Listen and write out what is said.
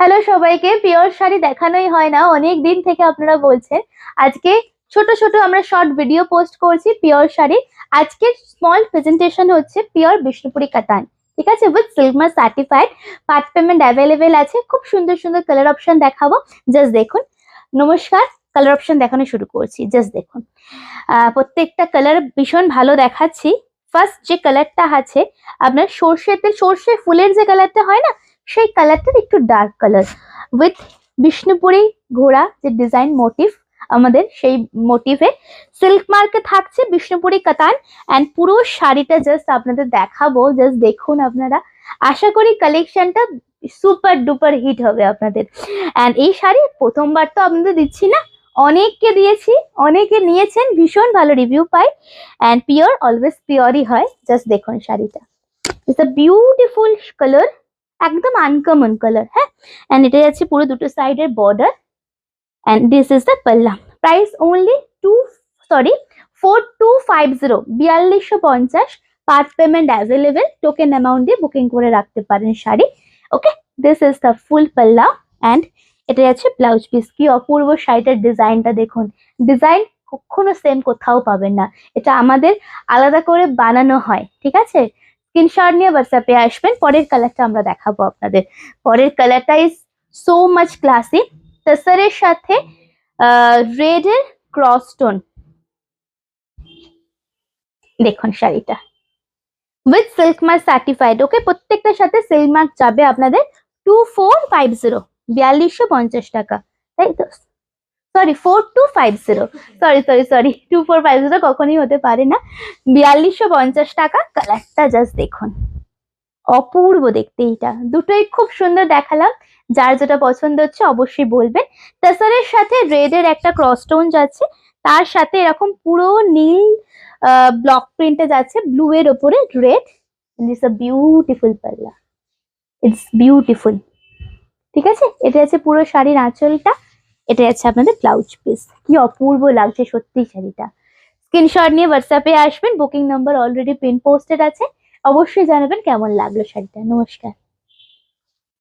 Hello সবাইকে, pure sari দেখানোই হয় না অনেক দিন থেকে আপনারা বলছেন। আজকে ছোট ছোট আমরা শর্ট ভিডিও পোস্ট করছি পিওর শাড়ি। আজকের স্মল প্রেজেন্টেশন হচ্ছে পিওর বিষ্ণুপুরি কাতান, ঠিক আছে, with silk mark certified. Part payment available আছে। খুব সুন্দর সুন্দর কালার অপশন দেখাবো, জাস্ট দেখুন। নমস্কার, কালার অপশন দেখানো শুরু করছি, জাস্ট দেখুন। প্রত্যেকটা কালার ভীষণ ভালো দেখাচ্ছি। ফার্স্ট যে কালারটা আছে আপনার সর্ষে ফুলের যে কালারটা হয় না, সেই কালারটার একটু ডার্ক কালার উইথ বিষ্ণুপুরি ঘোড়া যে ডিজাইন মোটিভ, আমাদের সেই মোটিভে সিল্ক মার্কে থাকছে বিষ্ণুপুরি কাতান। অ্যান্ড পুরো শাড়িটা জাস্ট আপনাদের দেখাবো, জাস্ট দেখুন আপনারা। আশা করি কালেকশনটা সুপার ডুপার হিট হবে আপনাদের। অ্যান্ড এই শাড়ি প্রথমবার তো আপনাদের দিচ্ছি না, অনেককে দিয়েছি, অনেকে নিয়েছেন, ভীষণ ভালো রিভিউ পাই। অ্যান্ড পিওর অলওয়েজ পিওরই হয়। জাস্ট দেখুন শাড়িটা, ইটস আ বিউটিফুল কালার, একদম আনকমন কালার। হ্যাঁ, এন্ড এটা যাচ্ছে পুরো দুটো সাইডের বর্ডার। এন্ড দিস ইজ দ্য পাল্লা। Price only 4250, 4250। Part payment available, token amount দিয়ে বুকিং করে রাখতে পারেন sari. Okay, this is the full পাল্লা। অ্যান্ড এটা যাচ্ছে ব্লাউজ পিস। কি অপূর্ব শাড়িটার ডিজাইনটা দেখুন। ডিজাইন কখনো সেম কোথাও পাবেন না, এটা আমাদের আলাদা করে বানানো হয়, ঠিক আছে। স্ক্রিনশট নিয়ে হোয়াটসঅ্যাপে আসবেন। পরের কালারটা আমরা দেখাবো আপনাদের। পরের কালারটা ইজ সো মাচ ক্লাসি। টাসারের সাথে রেড এর ক্রস স্টোন। দেখুন শাড়িটা উইথ সিল্ক মার্ক সার্টিফাইড। ওকে, প্রত্যেকটার সাথে সিল্ক মার্ক যাবে আপনাদের। 2450, 4250 টাকা, তাই তো? সরি, 4250, সরি 2450 কখনই হতে পারে না। 4250 টাকা। কালারটা জাস্ট দেখুন, অপূর্ব দেখতে। এইটা দুটোই খুব সুন্দর দেখালাম, যার যেটা পছন্দ হচ্ছে অবশ্যই বলবেন। টাসারের সাথে রেড এর একটা ক্রস স্টোন যাচ্ছে, তার সাথে এরকম পুরো নীল ব্লক প্রিন্টে যাচ্ছে, ব্লু এর ওপরে রেড। ইটস আ বিউটিফুল পাল্লা, ইটস বিউটিফুল। ঠিক আছে, এটা আছে পুরো শাড়ির আঁচলটা, এটা আছে আপনাদের ব্লাউজ পিস। কি অপূর্ব লাগছে সত্যি শাড়িটা। স্ক্রিনশট নিয়ে হোয়াটসঅ্যাপে আসবেন, booking number already pin posted আছে। অবশ্যই জানাবেন কেমন লাগলো শাড়িটা। নমস্কার।